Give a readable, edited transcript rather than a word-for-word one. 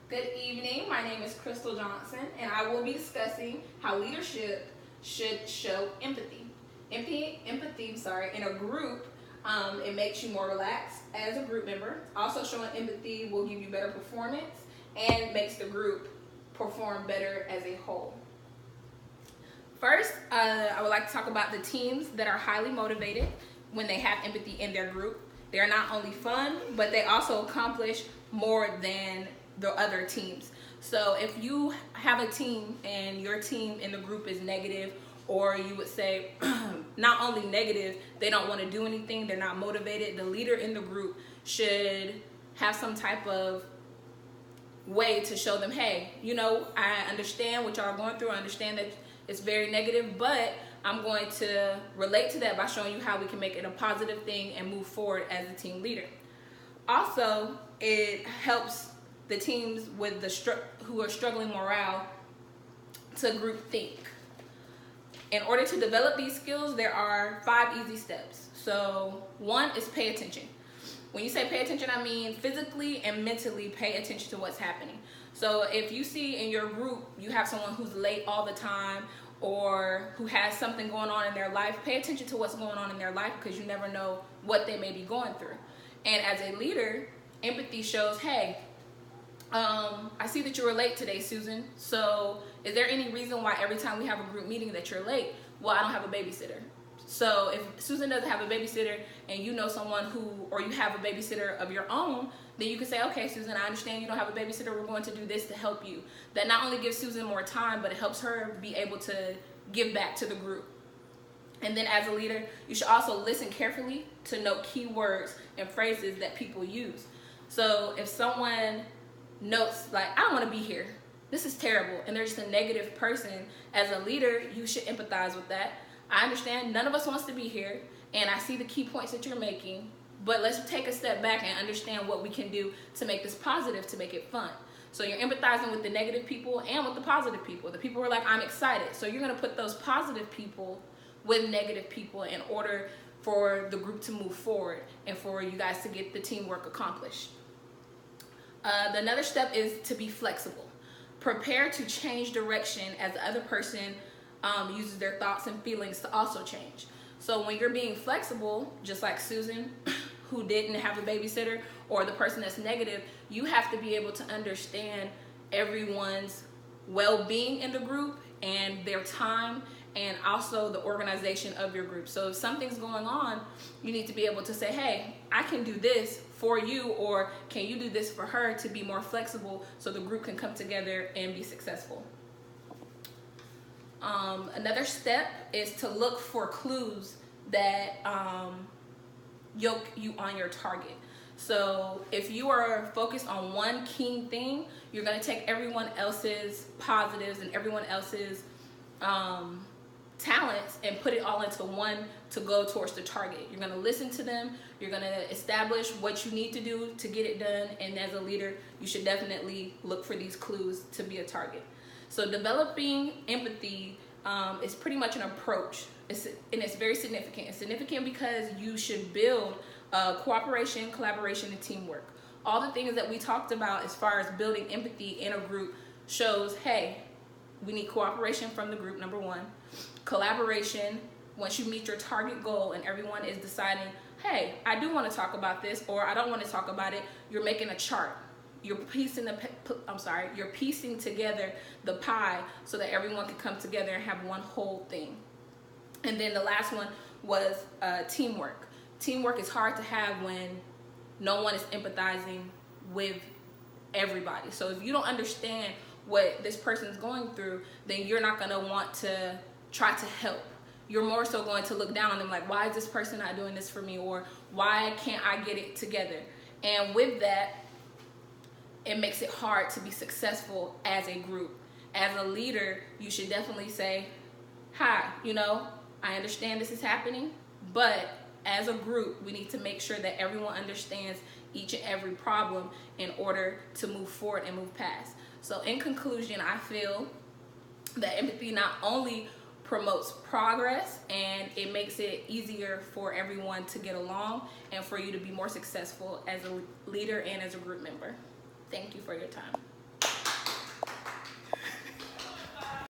Good evening. My name is Crystal Johnson, and I will be discussing how leadership should show empathy. Empathy, in a group, it makes you more relaxed as a group member. Also, showing empathy will give you better performance and makes the group perform better as a whole. First, I would like to talk about the teams that are highly motivated when they have empathy in their group. They are not only fun, but they also accomplish more than the other teams. So if you have a team and your team in the group is negative, or you would say not only negative, they don't want to do anything, they're not motivated, the leader in the group should have some type of way to show them, hey, I understand what y'all are going through. I understand that it's very negative, but I'm going to relate to that by showing you how we can make it a positive thing and move forward as a team leader. Also, it helps the teams with who are struggling morale to group think. In order to develop these skills, there are 5 easy steps. So 1 is pay attention. When you say pay attention, I mean physically and mentally pay attention to what's happening. So if you see in your group, you have someone who's late all the time or who has something going on in their life, pay attention to what's going on in their life, because you never know what they may be going through. And as a leader, empathy shows, hey, I see that you were late today, Susan. So is there any reason why every time we have a group meeting that you're late? Well, I don't have a babysitter. So if Susan doesn't have a babysitter and you know someone or you have a babysitter of your own, then you can say, okay, Susan, I understand you don't have a babysitter. We're going to do this to help you. That not only gives Susan more time, but it helps her be able to give back to the group. And then as a leader, you should also listen carefully to note key words and phrases that people use. So if someone notes like, I don't want to be here, this is terrible, and they're just a negative person, as a leader, you should empathize with that. I understand none of us wants to be here, and I see the key points that you're making, but let's take a step back and understand what we can do to make this positive, to make it fun. So you're empathizing with the negative people and with the positive people. The people who are like, I'm excited. So you're going to put those positive people with negative people in order for the group to move forward and for you guys to get the teamwork accomplished. Another step is to be flexible. Prepare to change direction as the other person uses their thoughts and feelings to also change. So when you're being flexible, just like Susan, who didn't have a babysitter, or the person that's negative, you have to be able to understand everyone's well-being in the group and their time, and also the organization of your group. So if something's going on, you need to be able to say, hey, I can do this for you, or can you do this for her, to be more flexible so the group can come together and be successful. Another step is to look for clues that yoke you on your target. So if you are focused on one key thing, you're going to take everyone else's positives and everyone else's talents and put it all into one to go towards the target. You're going to listen to them. You're going to establish what you need to do to get it done. And as a leader, you should definitely look for these clues to be a target. So developing empathy is pretty much an approach. And it's very significant. It's significant because you should build cooperation, collaboration, and teamwork. All the things that we talked about as far as building empathy in a group shows, hey, we need cooperation from the group, number 1. Collaboration, once you meet your target goal and everyone is deciding, hey, I do want to talk about this, or I don't want to talk about it, you're making a chart. You're piecing together the pie so that everyone can come together and have one whole thing. And then the last one was teamwork. Teamwork is hard to have when no one is empathizing with everybody. So if you don't understand what this person's going through, then you're not going to want to try to help. You're more so going to look down on them like, why is this person not doing this for me? Or why can't I get it together? And with that, it makes it hard to be successful as a group. As a leader, you should definitely say, hi, I understand this is happening, but as a group, we need to make sure that everyone understands each and every problem in order to move forward and move past. So in conclusion, I feel that empathy not only promotes progress and it makes it easier for everyone to get along and for you to be more successful as a leader and as a group member. Thank you for your time.